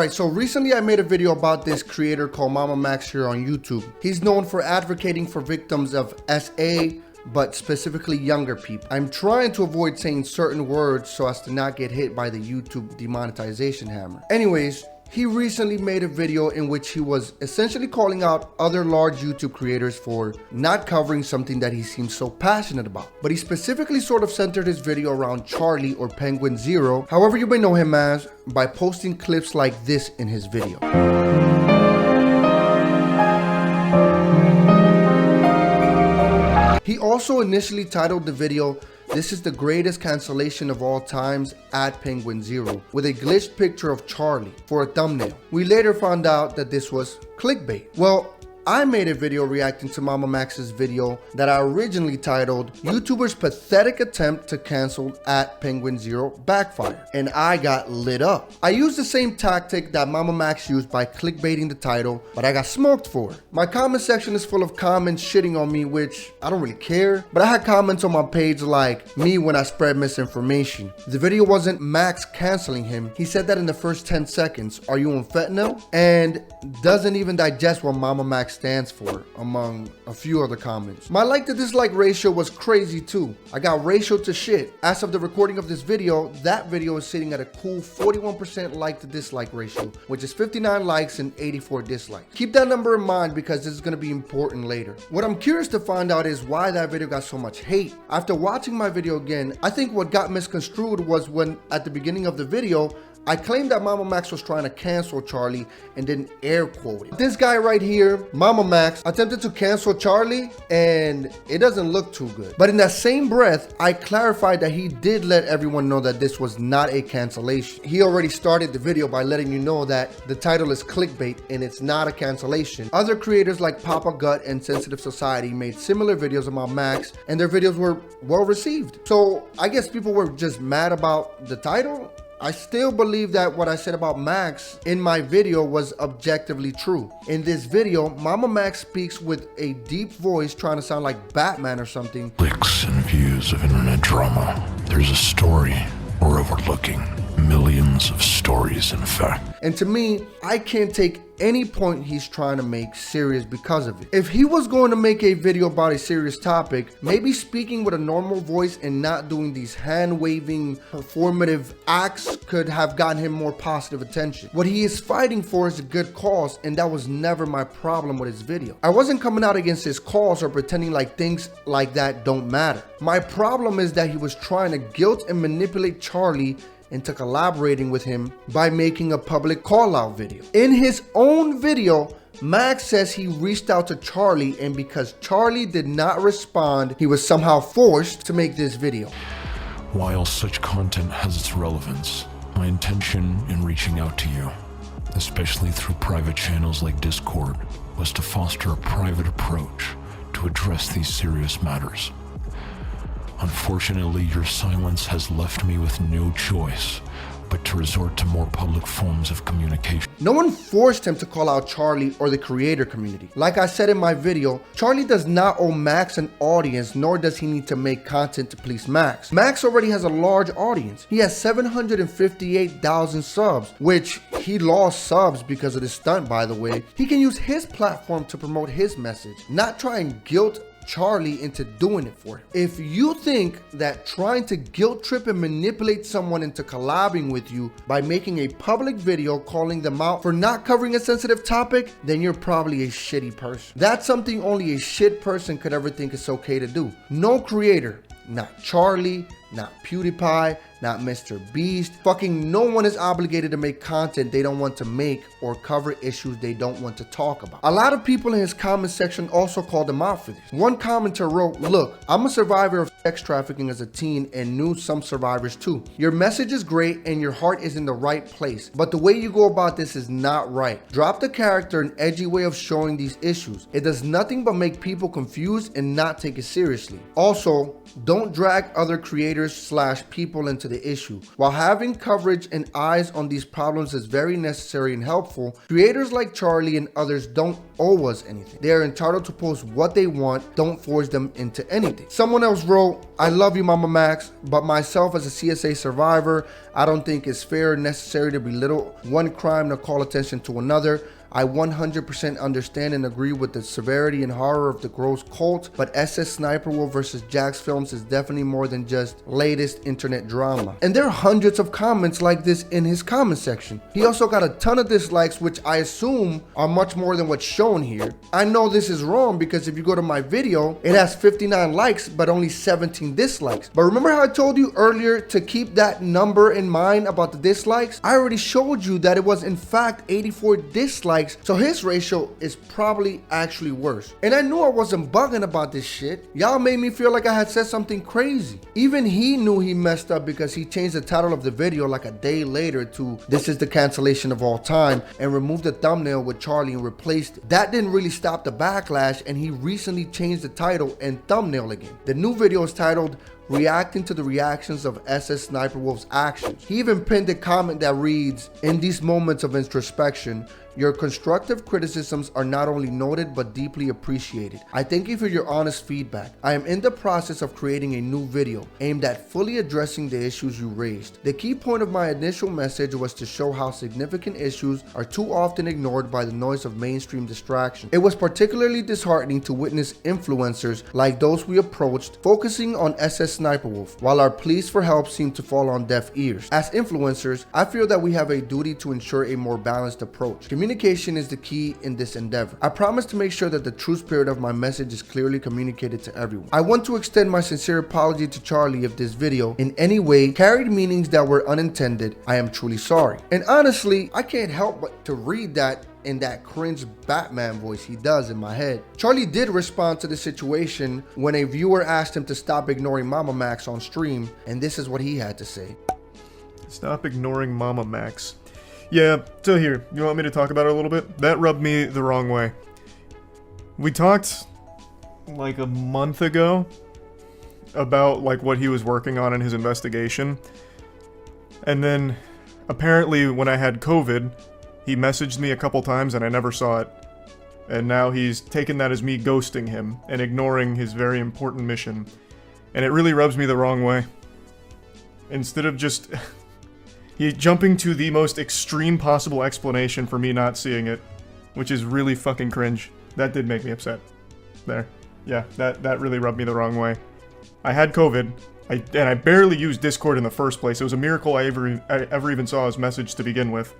Alright, so recently I made a video about this creator called Mama Max here on YouTube. He's known for advocating for victims of SA, but specifically younger people. I'm trying to avoid saying certain words so as to not get hit by the YouTube demonetization hammer. Anyways, he recently made a video in which he was essentially calling out other large YouTube creators for not covering something that he seems so passionate about. But he specifically sort of centered his video around Charlie or Penguin Zero, however you may know him as, by posting clips like this in his video. He also initially titled the video, "This is the greatest cancellation of all times at Penguin Zero," with a glitched picture of Charlie for a thumbnail. We later found out that this was clickbait. Well, I made a video reacting to Mama Max's video that I originally titled "YouTuber's Pathetic Attempt to Cancel at Penguin Zero Backfire," and I got lit up. I used the same tactic that Mama Max used by clickbaiting the title, but I got smoked for it. My comment section is full of comments shitting on me, which I don't really care, but I had comments on my page like, "Me when I spread misinformation." The video wasn't Max canceling him. He said that in the first 10 seconds, "Are you on fentanyl?" And doesn't even digest what Mama Max stands for, among a few other comments. My like to dislike ratio was crazy too. I got ratio to shit. As of the recording of this video, that video is sitting at a cool 41% like to dislike ratio, which is 59 likes and 84 dislikes. Keep that number in mind because this is going to be important later. What I'm curious to find out is why that video got so much hate. After watching my video again, I think what got misconstrued was when at the beginning of the video, I claimed that Mama Max was trying to cancel Charlie and then air quote it. This guy right here, Mama Max, attempted to cancel Charlie and it doesn't look too good. But in that same breath, I clarified that he did let everyone know that this was not a cancellation. He already started the video by letting you know that the title is clickbait and it's not a cancellation. Other creators like Papa Gut and Sensitive Society made similar videos about Max and their videos were well received. So I guess people were just mad about the title. I still believe that what I said about Max in my video was objectively true. In this video, Mama Max speaks with a deep voice trying to sound like Batman or something. Clicks and views of internet drama. There's a story we're overlooking. Millions of stories, in fact. And to me, I can't take any point he's trying to make serious because of it. If he was going to make a video about a serious topic, maybe speaking with a normal voice and not doing these hand-waving performative acts could have gotten him more positive attention. What he is fighting for is a good cause, and that was never my problem with his video. I wasn't coming out against his cause or pretending like things like that don't matter. My problem is that he was trying to guilt and manipulate Charlie into collaborating with him by making a public call-out video. In his own video, Max says he reached out to Charlie, and because Charlie did not respond, he was somehow forced to make this video. While such content has its relevance, my intention in reaching out to you, especially through private channels like Discord, was to foster a private approach to address these serious matters. Unfortunately, your silence has left me with no choice but to resort to more public forms of communication. No one forced him to call out Charlie or the creator community. Like I said in my video, Charlie does not owe Max an audience, nor does he need to make content to please Max. Max already has a large audience. He has 758,000 subs, which he lost subs because of this stunt, by the way. He can use his platform to promote his message, not try and guilt Charlie into doing it for him. If you think that trying to guilt trip and manipulate someone into collabing with you by making a public video calling them out for not covering a sensitive topic, then you're probably a shitty person. That's something only a shit person could ever think it's okay to do. No creator, not Charlie, not PewDiePie, not Mr. Beast. Fucking no one is obligated to make content they don't want to make or cover issues they don't want to talk about. A lot of people in his comment section also called him out for this. One commenter wrote, "Look, I'm a survivor of sex trafficking as a teen and knew some survivors too. Your message is great and your heart is in the right place, but the way you go about this is not right. Drop the character and edgy way of showing these issues. It does nothing but make people confused and not take it seriously. Also, don't drag other creators creators slash people into the issue. While having coverage and eyes on these problems is very necessary and helpful, creators like Charlie and others don't owe us anything. They are entitled to post what they want, don't force them into anything. Someone else wrote, I love you Mama Max, but myself as a CSA survivor, I don't think it's fair or necessary to belittle one crime to call attention to another. I 100% understand and agree with the severity and horror of the gross cult, but SS Sniper Wolf versus Jax Films is definitely more than just latest internet drama. And there are hundreds of comments like this in his comment section. He also got a ton of dislikes, which I assume are much more than what's shown here. I know this is wrong because if you go to my video, it has 59 likes, but only 17 dislikes. But remember how I told you earlier to keep that number in mind about the dislikes? I already showed you that it was in fact 84 dislikes. So his ratio is probably actually worse. And I knew I wasn't bugging about this shit. Y'all made me feel like I had said something crazy. Even he knew he messed up because he changed the title of the video like a day later to "This is the cancellation of all time" and removed the thumbnail with Charlie and replaced it. That didn't really stop the backlash, and he recently changed the title and thumbnail again. The new video is titled "Reacting to the Reactions of SS Sniper Wolf's Actions." He even pinned a comment that reads, "In these moments of introspection, your constructive criticisms are not only noted but deeply appreciated. I thank you for your honest feedback. I am in the process of creating a new video aimed at fully addressing the issues you raised. The key point of my initial message was to show how significant issues are too often ignored by the noise of mainstream distraction. It was particularly disheartening to witness influencers like those we approached focusing on SS Sniper Wolf, while our pleas for help seem to fall on deaf ears. As influencers, I feel that we have a duty to ensure a more balanced approach. Communication is the key in this endeavor. I promise to make sure that the true spirit of my message is clearly communicated to everyone. I want to extend my sincere apology to Charlie if this video in any way carried meanings that were unintended. I am truly sorry." And honestly, I can't help but to read that in that cringe Batman voice he does in my head. Charlie did respond to the situation when a viewer asked him to stop ignoring Mama Max on stream, and this is what he had to say. Stop ignoring Mama Max. Yeah, so here, you want me to talk about it a little bit? That rubbed me the wrong way. We talked like a month ago about like what he was working on in his investigation. And then apparently when I had COVID, he messaged me a couple times and I never saw it. And now he's taken that as me ghosting him and ignoring his very important mission. And it really rubs me the wrong way. Instead of just he's jumping to the most extreme possible explanation for me not seeing it, which is really fucking cringe. That did make me upset. There. Yeah, that really rubbed me the wrong way. I had COVID, and I barely used Discord in the first place. It was a miracle I ever even saw his message to begin with.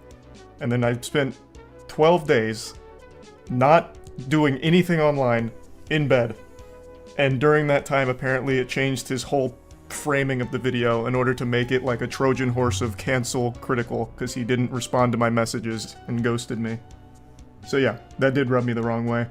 And then I spent 12 days not doing anything online, in bed. And during that time, apparently it changed his whole framing of the video in order to make it like a Trojan horse of cancel critical, because he didn't respond to my messages and ghosted me. So yeah, that did rub me the wrong way.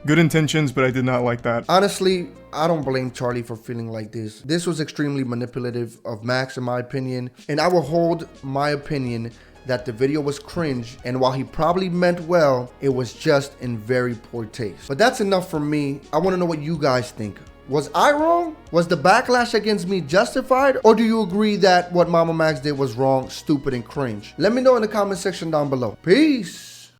Good intentions, but I did not like that. Honestly, I don't blame Charlie for feeling like this. This was extremely manipulative of Max in my opinion, and I will hold my opinion that the video was cringe, and while he probably meant well, it was just in very poor taste. But that's enough for me. I want to know what you guys think. Was I wrong? Was the backlash against me justified? Or do you agree that what Mama Max did was wrong, stupid, and cringe? Let me know in the comment section down below. Peace!